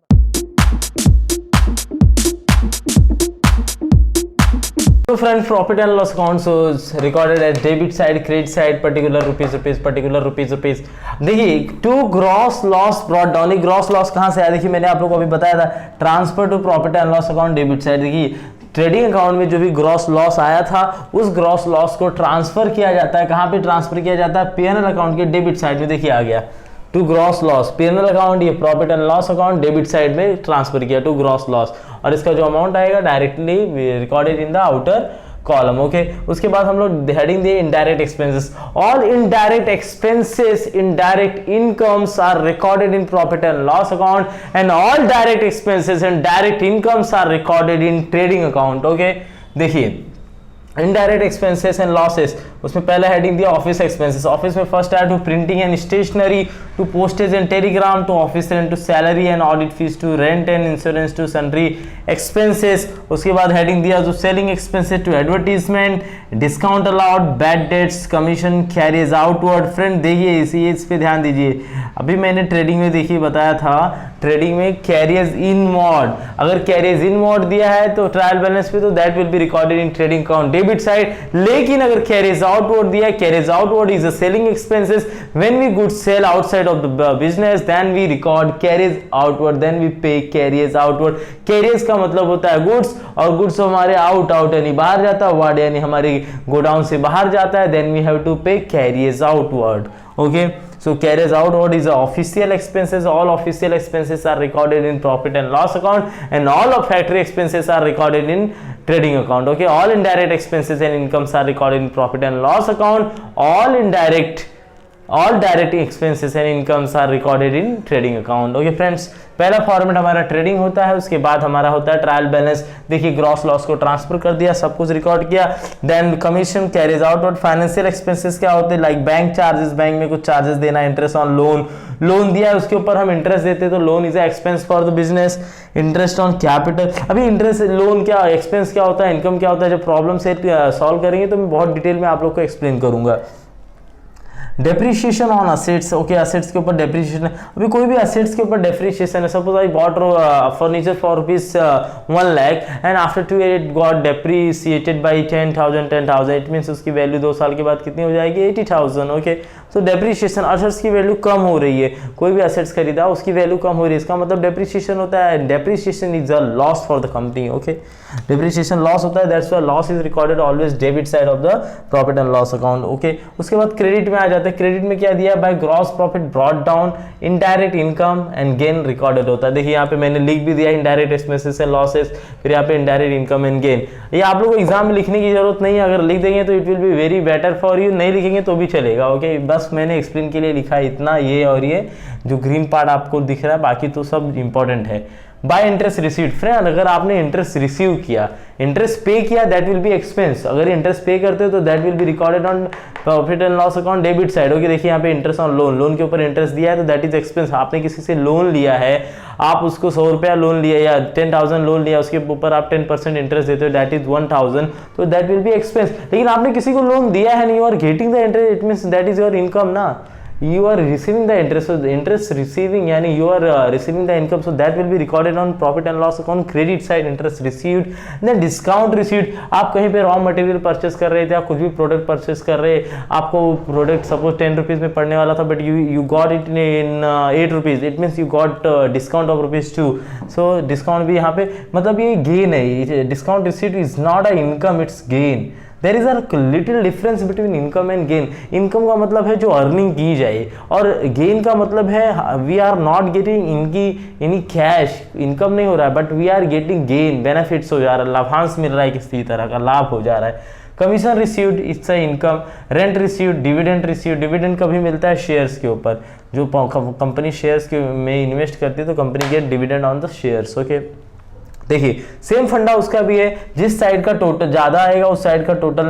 तो friend profit and loss account recorded as debit side, credit side, particular rupees, particular rupees. देखिए to gross loss brought down. Gross loss कहां से आया? देखिए मैंने आप लोगों को अभी बताया था, transfer to profit and loss account debit side. देखिए ट्रेडिंग अकाउंट में जो भी ग्रॉस लॉस आया था उस ग्रॉस लॉस को ट्रांसफर किया जाता है। कहां पे ट्रांसफर किया जाता है? पीएनएल अकाउंट के डेबिट साइड में। देखिए आ गया to gross loss, PNL account, ये profit and loss account debit side में ट्रांसफर किया टू ग्रॉस लॉस, और इसका जो अमाउंट आएगा directly recorded in the outer column. Okay, उसके बाद हम लोग हेडिंग दिए indirect expenses. All indirect expenses, indirect incomes are recorded in profit and loss account and all direct expenses and direct incomes are recorded in trading account. Okay, देखिए indirect expenses and losses, उसमें पहला heading दिया office expenses. Office में first आया to printing and stationery, to postage and telegram, to office rent, to salary and audit fees, to rent and insurance, to sundry expenses. उसके बाद heading दिया to selling expenses, to advertisement, discount allowed, bad debts, commission, carriage outward. Friend देखिए इस पे ध्यान दीजिए, अभी मैंने ट्रेडिंग में देखिए बताया था, ट्रेडिंग में कैरियज इनवर्ड, अगर कैरियज इनवर्ड दिया है तो ट्रायल बैलेंस पे, तो that will be recorded in trading account debit side. लेकिन अगर कैरियज आउटवर्ड दिया, carriage outward is a selling expenses, when we goods sell outside of the business then we record carriage outward, then we pay carriage outward. Carriage का मतलब होता है goods, और goods हमारे out यानी बाहर जाता है, वर्ड यानी हमारे गोडाउन से बाहर जाता है, देन वी हैव टू पे carriage outward. Okay, so carries outward is official expenses. All official expenses are recorded in profit and loss account, and all of factory expenses are recorded in trading account. Okay, all indirect expenses and incomes are recorded in profit and loss account. All direct expenses and incomes are recorded in trading account. Okay friends, पहला format हमारा trading होता है, उसके बाद हमारा होता है trial balance. देखिए ग्रॉस लॉस को ट्रांसफर कर दिया, सब कुछ रिकॉर्ड किया, then commission, carriage outward. Financial expenses क्या होते हैं? लाइक बैंक चार्जेस, बैंक में कुछ चार्जेस देना, इंटरेस्ट ऑन लोन दिया है उसके ऊपर हम इंटरेस्ट देते हैं, तो loan is expense for the business. Interest on capital, अभी इंटरेस्ट, लोन क्या, एक्सपेंस क्या होता है, इनकम क्या होता है, जब प्रॉब्लम से सॉल्व करेंगे तो मैं बहुत डिटेल में आप लोग को एक्सप्लेन करूंगा। Depreciation on assets. Okay, assets के ऊपर डेप्रीशिएशन, अभी कोई भी असेट्स के ऊपर डेप्रीशिएशन है, suppose I bought furniture for rupees 1 lakh and after 2 year it got depreciated by 10,000, it means उसकी वैल्यू 2 साल के बाद कितनी हो जाएगी? 80,000। ओके, तो डेप्रीशिएशन, असेट्स की वैल्यू कम हो रही है, कोई भी असेट्स खरीदा उसकी वैल्यू कम हो रही है, इसका मतलब डेप्रीशिएशन होता है। Depreciation is a loss for the company. Okay, depreciation loss होता है, that's why loss is recorded always debit side of the profit and loss account. Okay, उसके बाद क्रेडिट में आ जाते हैं। क्रेडिट में क्या दिया? By gross profit brought down, indirect income and gain recorded होता है। देखिए यहाँ पे मैंने लिख भी दिया इनडायरेक्ट एक्सपेंसेस एंड लॉसेस, फिर यहाँ पे इनडायरेक्ट इनकम एंड गेन। ये आप लोगों को एग्जाम में लिखने की जरूरत नहीं है, अगर लिख देंगे तो it will be very better for you, नहीं लिखेंगे तो भी चलेगा। ओके, बस मैंने एक्सप्लेन के लिए लिखा है इतना, ये और ये जो ग्रीन पार्ट आपको दिख रहा है, बाकी तो सब इंपॉर्टेंट है। बाय इंटरेस्ट रिसीव्ड, फ्रेंड अगर आपने इंटरेस्ट रिसीव किया, इंटरेस्ट पे किया, दैट विल बी एक्सपेंस। अगर इंटरेस्ट पे करते हो तो that will be recorded on profit and loss account debit side. Okay, देखिए यहाँ पे इंटरेस्ट ऑन लोन के ऊपर इंटरेस्ट दिया है तो दैट इज एक्सपेंस। आपने किसी से लोन लिया है, आप उसको 100 रुपया लोन लिया या 10,000 लोन लिया, उसके ऊपर आप 10% इंटरेस्ट देते हो, दैट इज 1,000, तो दैट विल बी एक्सपेंस। लेकिन आपने किसी को लोन दिया है नहीं, you are getting the interest, it means that is your income ना, you are receiving the interest, so the interest receiving yani you are receiving the income, so that will be recorded on profit and loss account credit side, interest received। then discount received, आप कहीं पे raw material purchase कर रहे थे, आप कुछ भी product purchase कर रहे, आपको प्रोडक्ट सपोज 10 रुपीज में पड़ने वाला था, but you got it in 8 rupees, it means you got discount of ₹2। So discount भी यहाँ पे मतलब ये गेन है। Discount received is not a income, it's gain. There is a little difference between income and gain. Income का मतलब है जो अर्निंग की जाए, और गेन का मतलब है वी आर नॉट गेटिंग इनकी एनी कैश, इनकम नहीं हो रहा है, but we are getting gain, benefits हो जा रहा है, लाभांश मिल रहा है, किसी तरह का लाभ हो जा रहा है। Commission received it's a income, rent received, dividend received, dividend कभी मिलता है शेयर्स के ऊपर, जो कंपनी शेयर्स के में इन्वेस्ट करती है तो company gate dividend on the shares. Okay, देखिए सेम फंडा उसका भी है, जिस साइड का टोटल ज्यादा आएगा उस साइड का टोटल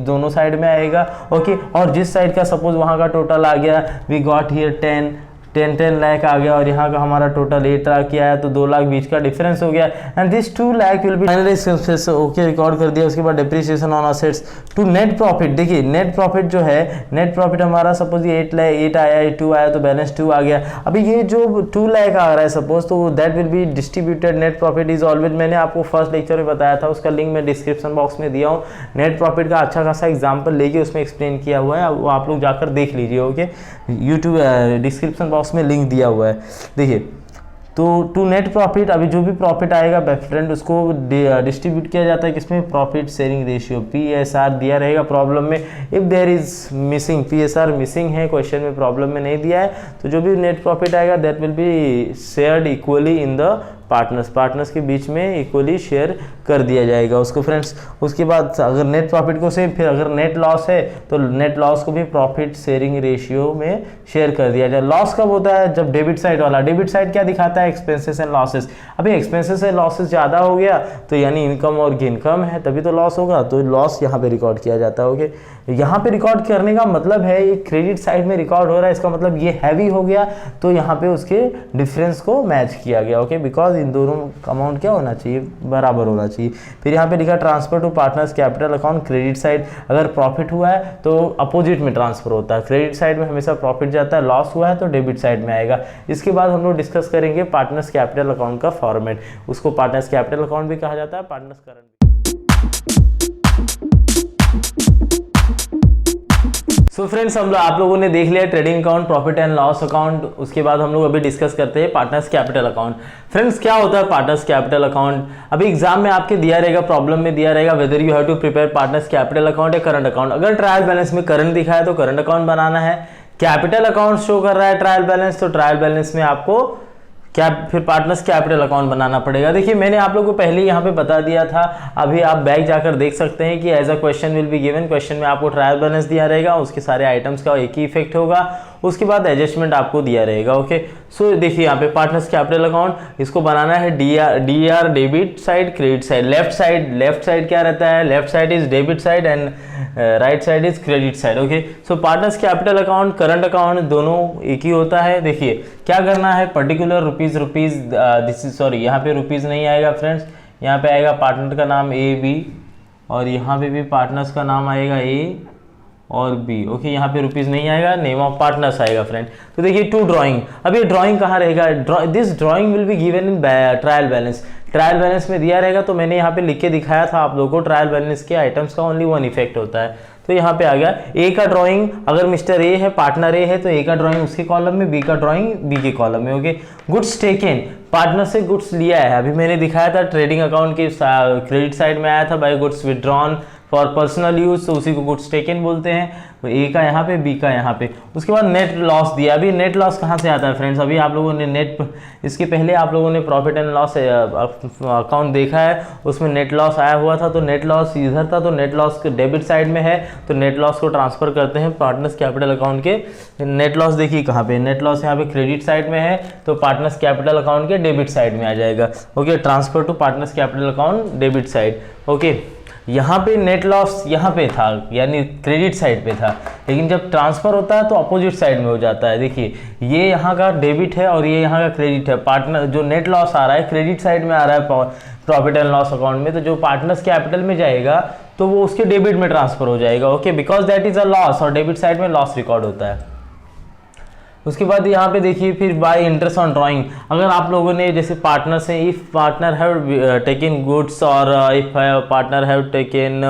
दोनों साइड में आएगा। ओके, और जिस साइड का सपोज वहां का टोटल आ गया, वी गॉट हियर 10 10 लाख आ गया और यहाँ का हमारा टोटल 8 लाख किया है, तो 2 लाख बीच का डिफरेंस हो गया। And this 2 lakh will be finally expenses, okay record कर दिया। उसके बाद depreciation on assets to net profit. देखिए नेट प्रॉफिट जो है, नेट प्रॉफिट हमारा सपोज ये 8 आया, 2 आया तो बैलेंस 2 आ गया। अभी ये जो 2 लाख आ रहा है सपोज, तो that will be distributed. Net profit is always, मैंने आपको फर्स्ट लेक्चर में बताया था, उसका लिंक मैं डिस्क्रिप्शन बॉक्स में दिया हूँ। नेट प्रॉफिट का अच्छा खासा एग्जाम्पल लेके उसमें एक्सप्लेन किया हुआ है, वो आप लोग जाकर देख लीजिए। ओके, यूट्यूब डिस्क्रिप्शन बॉक्स में लिंक दिया हुआ है। देखिए तो टू नेट प्रॉफिट, अभी जो भी प्रॉफिट आएगा फ्रेंड उसको डिस्ट्रीब्यूट किया जाता है किसमें, प्रॉफिट शेयरिंग रेशियो PSR दिया रहेगा प्रॉब्लम में। If there is missing, PSR missing है क्वेश्चन में, प्रॉब्लम में नहीं दिया है, तो जो भी नेट प्रॉफिट आएगा that will be shared equally in the partners के बीच में इक्वली शेयर कर दिया जाएगा उसको फ्रेंड्स। उसके बाद अगर नेट प्रॉफिट को से, फिर अगर नेट लॉस है तो नेट लॉस को भी प्रॉफिट शेयरिंग रेशियो में शेयर कर दिया जाए। लॉस कब होता है, जब डेबिट साइड वाला, डेबिट साइड क्या दिखाता है, एक्सपेंसेस एंड लॉसेस। अभी एक्सपेंसेस एंड लॉसेस ज़्यादा हो गया तो यानी इनकम और गेन कम है, तभी तो लॉस होगा, तो लॉस यहाँ पे रिकॉर्ड किया जाता है। ओके, यहाँ पे रिकॉर्ड करने का मतलब है ये क्रेडिट साइड में रिकॉर्ड हो रहा है, इसका मतलब ये हैवी हो गया तो यहाँ पे उसके डिफरेंस को मैच किया गया। ओके, बिकॉज इन दोनों अमाउंट क्या होना चाहिए, बराबर होना चाहिए। फिर यहाँ पे लिखा transfer to partners capital account credit side. अगर प्रॉफिट हुआ है तो अपोजिट में ट्रांसफर होता है, क्रेडिट साइड में हमेशा प्रॉफिट जाता है, लॉस हुआ है तो डेबिट साइड में आएगा। इसके बाद हम लोग डिस्कस करेंगे पार्टनर्स कैपिटल अकाउंट का फॉर्मेट, उसको पार्टनर्स कैपिटल अकाउंट भी कहा जाता है, पार्टनर्स करंट। सो फ्रेंड्स, आप लोगों ने देख लिया trading account, profit and loss account. उसके बाद हम लोग अभी डिस्कस करते हैं पार्टनर्स कैपिटल अकाउंट। फ्रेंड्स, क्या होता है पार्टनर्स कैपिटल अकाउंट? अभी एग्जाम में आपके दिया रहेगा, प्रॉब्लम में दिया रहेगा, whether you have to prepare partners capital account या करंट अकाउंट। अगर ट्रायल बैलेंस में करंट दिखा है तो करंट अकाउंट बनाना है, कैपिटल अकाउंट शो कर रहा है ट्रायल बैलेंस, तो ट्रायल बैलेंस में आपको क्या फिर पार्टनर्स कैपिटल अकाउंट बनाना पड़ेगा। देखिए मैंने आप लोगों को पहले यहाँ पे बता दिया था, अभी आप बैक जाकर देख सकते हैं कि as a question will be given, question में आपको ट्रायल बैलेंस दिया रहेगा, उसके सारे आइटम्स का एक ही इफेक्ट होगा, उसके बाद एडजस्टमेंट आपको दिया रहेगा। ओके, सो देखिए यहाँ पे पार्टनर्स कैपिटल अकाउंट, इसको बनाना है D R debit side, credit side. Left side क्या रहता है, left side is debit side and right side is credit side. Okay, so partners capital account, current account दोनों एक ही होता है। देखिए क्या करना है, particular rupees this is sorry, यहाँ पे रुपीज नहीं आएगा फ्रेंड्स, यहाँ पे आएगा पार्टनर का नाम AB और यहाँ पे भी पार्टनर्स का नाम आएगा A और B। ओके, यहाँ पे रुपीज नहीं आएगा, नेम ऑफ पार्टनर्स आएगा फ्रेंड। तो देखिए टू ड्राइंग, अब ये ड्राइंग कहाँ रहेगा, this drawing will be given in trial balance. Trial balance में दिया रहेगा, तो मैंने यहाँ पे लिख के दिखाया था आप लोगों को, ट्रायल बैलेंस के आइटम्स का ओनली वन इफेक्ट होता है। तो यहाँ पे आ गया A का ड्राइंग, अगर मिस्टर A है, पार्टनर A है, तो A का ड्राइंग उसके कॉलम में, B का ड्राइंग B के कॉलम में। ओके, गुड्स टेकन, पार्टनर से गुड्स लिया है, अभी मैंने दिखाया था ट्रेडिंग अकाउंट के क्रेडिट साइड में आया था, by goods withdrawn for personal use, तो उसी को गुड्स टेकन बोलते हैं। तो A का यहाँ पे, B का यहाँ पे। उसके बाद नेट लॉस दिया, अभी नेट लॉस कहाँ से आता है फ्रेंड्स, अभी आप लोगों ने इसके पहले आप लोगों ने प्रॉफिट एंड लॉस अकाउंट देखा है, उसमें नेट लॉस आया हुआ था, तो नेट लॉस इधर था, तो नेट लॉस डेबिट साइड में है, तो नेट लॉस को ट्रांसफर करते हैं पार्टनर्स कैपिटल अकाउंट के। नेट लॉस देखिए कहाँ पे, नेट लॉस यहाँ पे क्रेडिट साइड में है, तो पार्टनर्स कैपिटल अकाउंट के डेबिट साइड में आ जाएगा। Okay, transfer to partners capital account debit side. Okay, यहाँ पे नेट लॉस यहाँ पे था, यानी क्रेडिट साइड पे था, लेकिन जब ट्रांसफर होता है तो अपोजिट साइड में हो जाता है। देखिए ये यहाँ का डेबिट है और ये यहाँ का क्रेडिट है, पार्टनर जो नेट लॉस आ रहा है क्रेडिट साइड में आ रहा है प्रॉफिट एंड लॉस अकाउंट में, तो जो पार्टनर्स कैपिटल में जाएगा तो वो उसके डेबिट में ट्रांसफर हो जाएगा। Okay, because that is a loss, और डेबिट साइड में लॉस रिकॉर्ड होता है। उसके बाद यहाँ पे देखिए फिर बाय इंटरेस्ट ऑन ड्राइंग, अगर आप लोगों ने जैसे पार्टनर से, if partner have taken goods और if partner have taken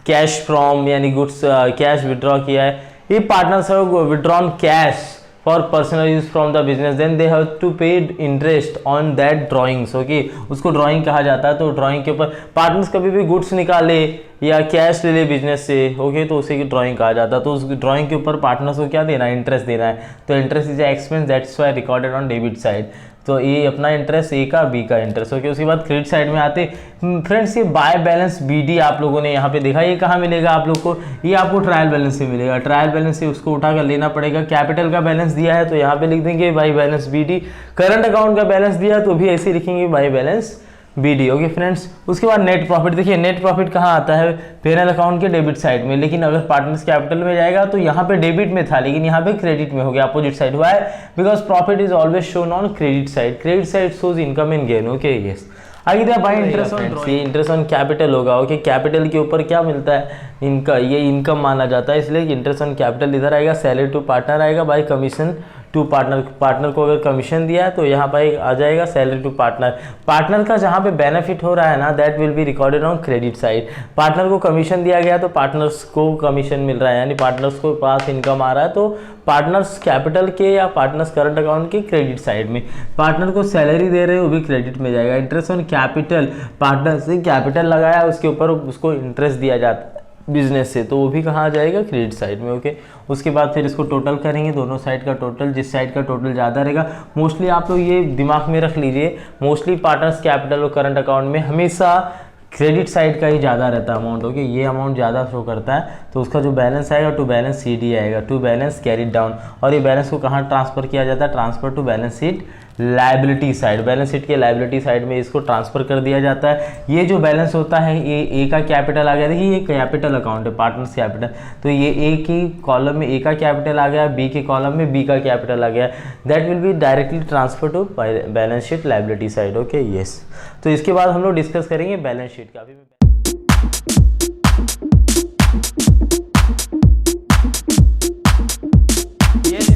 cash from, यानी गुड्स कैश विड्रॉ किया है, if partners have withdrawn cash for personal use from the business, then they have to pay interest on that drawings. Okay, उसको drawing कहा जाता है। तो drawing के ऊपर पार्टनर्स कभी भी गुड्स निकाले या कैश ले ले बिजनेस से, ओके, तो उसे की ड्राइंग कहा जाता है। तो उस ड्राइंग के ऊपर पार्टनर्स को क्या देना है, इंटरेस्ट देना है, तो interest is expense, that's why recorded on debit side. तो ये अपना इंटरेस्ट, A का, B का इंटरेस्ट। ओके, उसके बाद क्रेडिट साइड में आते फ्रेंड्स, ये बाय बैलेंस BD आप लोगों ने यहाँ पे देखा, ये कहाँ मिलेगा आप लोग को, ये आपको ट्रायल बैलेंस से मिलेगा। ट्रायल बैलेंस से उसको उठा कर लेना पड़ेगा। कैपिटल का बैलेंस दिया है तो यहाँ पे लिख देंगे by balance BD। Current account का बैलेंस दिया तो भी ऐसे लिखेंगे by balance BD। Okay friends, उसके बाद नेट प्रॉफिट। देखिए नेट प्रॉफिट कहाँ आता है, पेनल अकाउंट के डेबिट साइड में, लेकिन अगर पार्टनर्स कैपिटल में जाएगा तो यहाँ पे डेबिट में था लेकिन यहाँ पे क्रेडिट में हो गया, अपोजिट साइड हुआ है, because profit is always shown on credit side. Credit side shows income and gain. Okay yes, आगे दिया बाय इंटरेस्ट ऑन, ये इंटरेस्ट ऑन कैपिटल होगा। ओके कैपिटल के ऊपर क्या मिलता है, इनका, ये इनकम माना जाता है, इसलिए इंटरेस्ट ऑन कैपिटल इधर आएगा। सैलरी टू पार्टनर आएगा, by commission to partner, partner को अगर कमीशन दिया है तो यहाँ पर आ जाएगा सैलरी टू पार्टनर। पार्टनर का जहाँ पे बेनिफिट हो रहा है ना, that will be recorded on credit side. Partner को कमीशन दिया गया तो पार्टनर्स को कमीशन मिल रहा है, यानी पार्टनर्स को पास इनकम आ रहा है, तो पार्टनर्स कैपिटल के या पार्टनर्स करंट अकाउंट के क्रेडिट साइड में। पार्टनर को सैलरी दे रहे हैं वो भी क्रेडिट में जाएगा। इंटरेस्ट ऑन कैपिटल, पार्टनर से कैपिटल लगाया उसके ऊपर उसको इंटरेस्ट दिया जाता है बिजनेस से, तो वो भी कहाँ आ जाएगा, क्रेडिट साइड में। ओके उसके बाद फिर इसको टोटल करेंगे, दोनों साइड का टोटल, जिस साइड का टोटल ज़्यादा रहेगा। मोस्टली आप लोग ये दिमाग में रख लीजिए, मोस्टली पार्टनर्स कैपिटल और करंट अकाउंट में हमेशा क्रेडिट साइड का ही ज़्यादा रहता है अमाउंट। ओके ये अमाउंट ज़्यादा शो करता है, तो उसका जो बैलेंस आएगा टू बैलेंस CD आएगा, टू बैलेंस कैरीड डाउन। और ये बैलेंस को कहाँ ट्रांसफर किया जाता है, transfer to balance sheet liability side. Balance sheet के लायबिलिटी साइड में इसको ट्रांसफर कर दिया जाता है। ये जो बैलेंस होता है, ये ए का कैपिटल आ गया। देखिए ये कैपिटल अकाउंट है, पार्टनर्स कैपिटल, तो ये ए की कॉलम में ए का कैपिटल आ गया, बी के कॉलम में बी का कैपिटल आ गया, that will be directly transfer to balance sheet liability side. Okay yes, तो इसके बाद हम लोग डिस्कस करेंगे बैलेंस शीट का भी।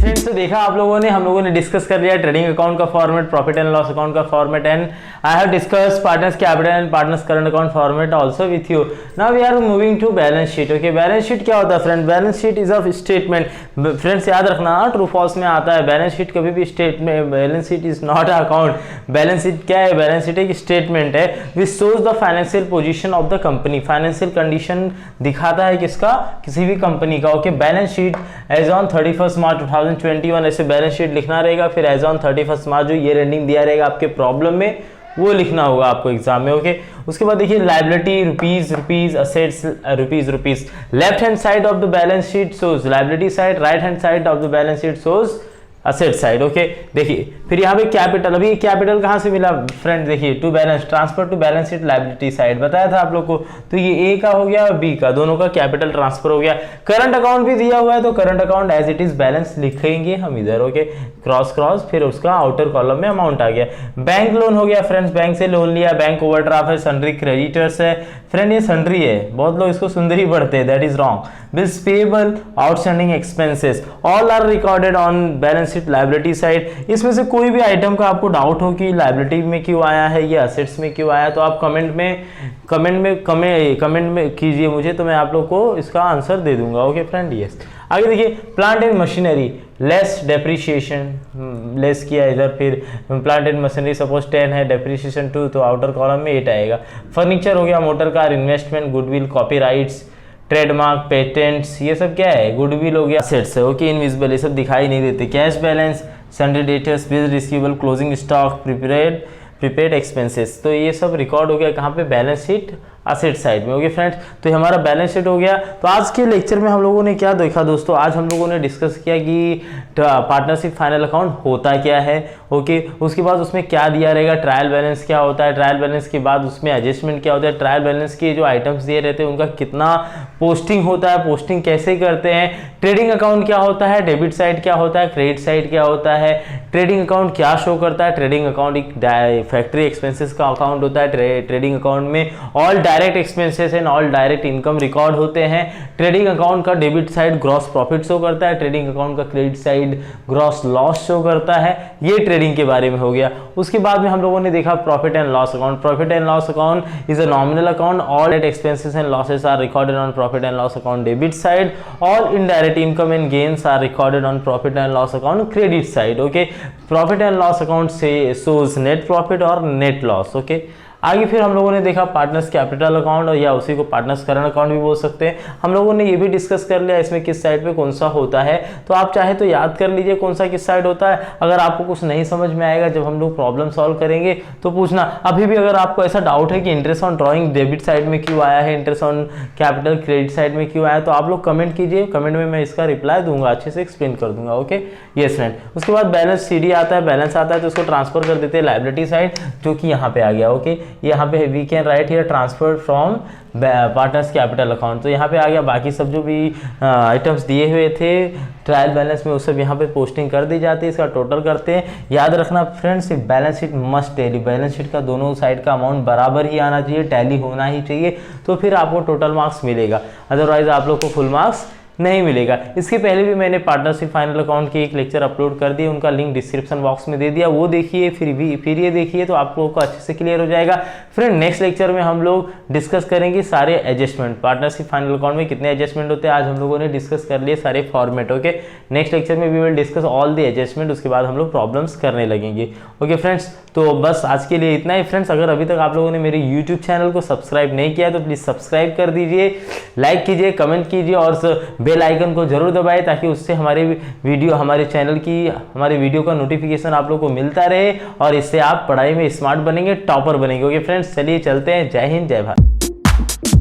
फ्रेंड्स तो देखा आप लोगों ने, हम लोगों ने डिस्कस कर लिया ट्रेडिंग अकाउंट का format, profit and loss account का format, and I have discussed partners capital and partners current account format also with you. Now we are moving to balance sheet. Okay balance sheet क्या होता है friend, balance sheet is of statement. Friends याद रखना, true false में आता है, balance sheet कभी भी statement, balance sheet is not a account. Balance sheet क्या है, बैलेंस शीट एक स्टेटमेंट है which shows the financial position of the company. Financial condition दिखाता है किसका, किसी भी कंपनी का। Okay balance sheet as on 31 March 2021 ऐसे बैलेंस शीट लिखना रहेगा, फिर एज ऑन 31 मार्च जो ईयर एंडिंग दिया रहेगा आपके प्रॉब्लम में वो लिखना होगा आपको एग्जाम में। ओके उसके बाद देखिए liability rupees, assets rupees. Left hand side of the balance sheet shows liability side, right hand side of the balance sheet shows asset side. Okay देखिए फिर यहाँ पे कैपिटल, अभी कैपिटल कहाँ से मिला फ्रेंड, देखिए to balance, transfer to balance sheet liability side बताया था आप लोग को, तो ये ए का हो गया और बी का, दोनों का कैपिटल ट्रांसफर हो गया। करंट अकाउंट भी दिया हुआ है तो current account as it is balance लिखेंगे हम इधर। ओके क्रॉस क्रॉस, फिर उसका आउटर कॉलम में अमाउंट आ गया। बैंक लोन हो गया फ्रेंड्स, बैंक से लोन लिया, बैंक ओवरड्राफ्ट है, सन्ड्री क्रेडिटर्स है। फ्रेंड ये सन्ड्री है, बहुत लोग इसको सुंदरी पढ़ते हैं, that is wrong. Bills payable, outstanding expenses all are recorded on balance sheet liability side. इसमें से कोई भी आइटम का आपको डाउट हो कि लायबिलिटी में क्यों आया है या असेट्स में क्यों आया, तो आप कमेंट में कीजिए मुझे, तो मैं आप लोग को इसका आंसर दे दूंगा। ओके फ्रेंड यस, आगे देखिए plant and machinery, less depreciation, less किया इधर, फिर प्लांट एंड मशीनरी सपोज 10 है, डेप्रिसिएशन 2, तो आउटर कॉलम में 8 आएगा। फर्नीचर हो गया, motor car, investment, goodwill, copyrights, trademark, patents, ये सब क्या है, गुडविल हो गया, असेट्स है। ओके इनविजिबल, ये सब दिखाई नहीं देते। Cash balance, sundry debtors, bills receivable, closing stock, prepaid expenses, तो ये सब रिकॉर्ड हो गया कहाँ पे, बैलेंस शीट असेट साइड में। ओके फ्रेंड्स, तो ये हमारा बैलेंस शीट हो गया। तो आज के लेक्चर में हम लोगों ने क्या देखा दोस्तों, आज हम लोगों ने डिस्कस किया कि पार्टनरशिप फाइनल अकाउंट होता क्या है। ओके उसके बाद उसमें क्या दिया रहेगा, ट्रायल बैलेंस क्या होता है, ट्रायल बैलेंस के बाद उसमें एडजस्टमेंट क्या होता है, ट्रायल बैलेंस के जो आइटम्स दिए रहते हैं उनका कितना पोस्टिंग होता है, पोस्टिंग कैसे करते हैं, ट्रेडिंग अकाउंट क्या होता है, डेबिट साइड क्या होता है, क्रेडिट साइड क्या होता है, ट्रेडिंग अकाउंट क्या शो करता है। ट्रेडिंग अकाउंट एक फैक्ट्री एक्सपेंसेस का अकाउंट होता है। ट्रेडिंग अकाउंट में all direct expenses and all direct income record होते हैं। ट्रेडिंग अकाउंट का debit side gross profit show करता है, ट्रेडिंग अकाउंट का credit side gross loss show करता है। ये ट्रेडिंग के बारे में हो गया। उसके बाद में हम लोगों ने देखा profit and loss account. Profit and loss account is a nominal account, all expenses and losses are recorded on profit and loss account debit side, all indirect income and gains are recorded on profit and loss account credit side. Okay profit and loss account से shows net profit और net loss. Okay आगे फिर हम लोगों ने देखा partners capital account, और या उसी को पार्टनर्स करंट अकाउंट भी बोल सकते हैं। हम लोगों ने ये भी डिस्कस कर लिया इसमें किस साइड पे कौन सा होता है, तो आप चाहे तो याद कर लीजिए कौन सा किस साइड होता है। अगर आपको कुछ नहीं समझ में आएगा जब हम लोग प्रॉब्लम सॉल्व करेंगे तो पूछना। अभी भी अगर आपको ऐसा डाउट है कि interest on drawing debit side में क्यों आया है, interest on capital credit side में क्यों आया, तो आप लोग कमेंट कीजिए, कमेंट में मैं इसका रिप्लाई दूंगा, अच्छे से एक्सप्लेन कर दूंगा। Okay yes friend. उसके बाद बैलेंस CD आता है, बैलेंस आता है तो उसको ट्रांसफर कर देते हैं लायबिलिटी साइड, जो कि यहाँ पे आ गया। ओके यहाँ पे we can write here transfer from partners capital account. तो यहाँ पे आ गया, बाकी सब जो भी आइटम्स दिए हुए थे ट्रायल बैलेंस में वो सब यहाँ पे पोस्टिंग कर दी जाती है। इसका टोटल करते हैं। याद रखना friends, balance sheet must tally, balance sheet का दोनों साइड का अमाउंट बराबर ही आना चाहिए, टैली होना ही चाहिए, तो फिर आपको टोटल मार्क्स मिलेगा, अदरवाइज आप लोग को फुल मार्क्स नहीं मिलेगा। इसके पहले भी मैंने पार्टनरशिप फाइनल अकाउंट के एक लेक्चर अपलोड कर दिए, उनका लिंक डिस्क्रिप्शन बॉक्स में दे दिया, वो देखिए फिर ये देखिए, तो आप लोगों को अच्छे से क्लियर हो जाएगा। फ्रेंड नेक्स्ट लेक्चर में हम लोग डिस्कस करेंगे सारे एडजस्टमेंट, पार्टनरशिप फाइनल अकाउंट में कितने एडजस्टमेंट होते हैं, आज हम लोगों ने डिस्कस कर लिए सारे फॉर्मेट। ओके, नेक्स्ट लेक्चर में we will discuss all the adjustment, उसके बाद हम लोग प्रॉब्लम्स करने लगेंगे। ओके फ्रेंड्स, तो बस आज के लिए इतना ही। फ्रेंड्स अगर अभी तक आप लोगों ने मेरे यूट्यूब चैनल को सब्सक्राइब नहीं किया तो प्लीज़ सब्सक्राइब कर दीजिए, लाइक कीजिए, कमेंट कीजिए और बेल आइकन को जरूर दबाएं, ताकि उससे हमारे वीडियो, हमारे चैनल की, हमारे वीडियो का नोटिफिकेशन आप लोगों को मिलता रहे और इससे आप पढ़ाई में स्मार्ट बनेंगे, टॉपर बनेंगे। ओके फ्रेंड्स, चलिए चलते हैं। जय हिंद, जय भारत।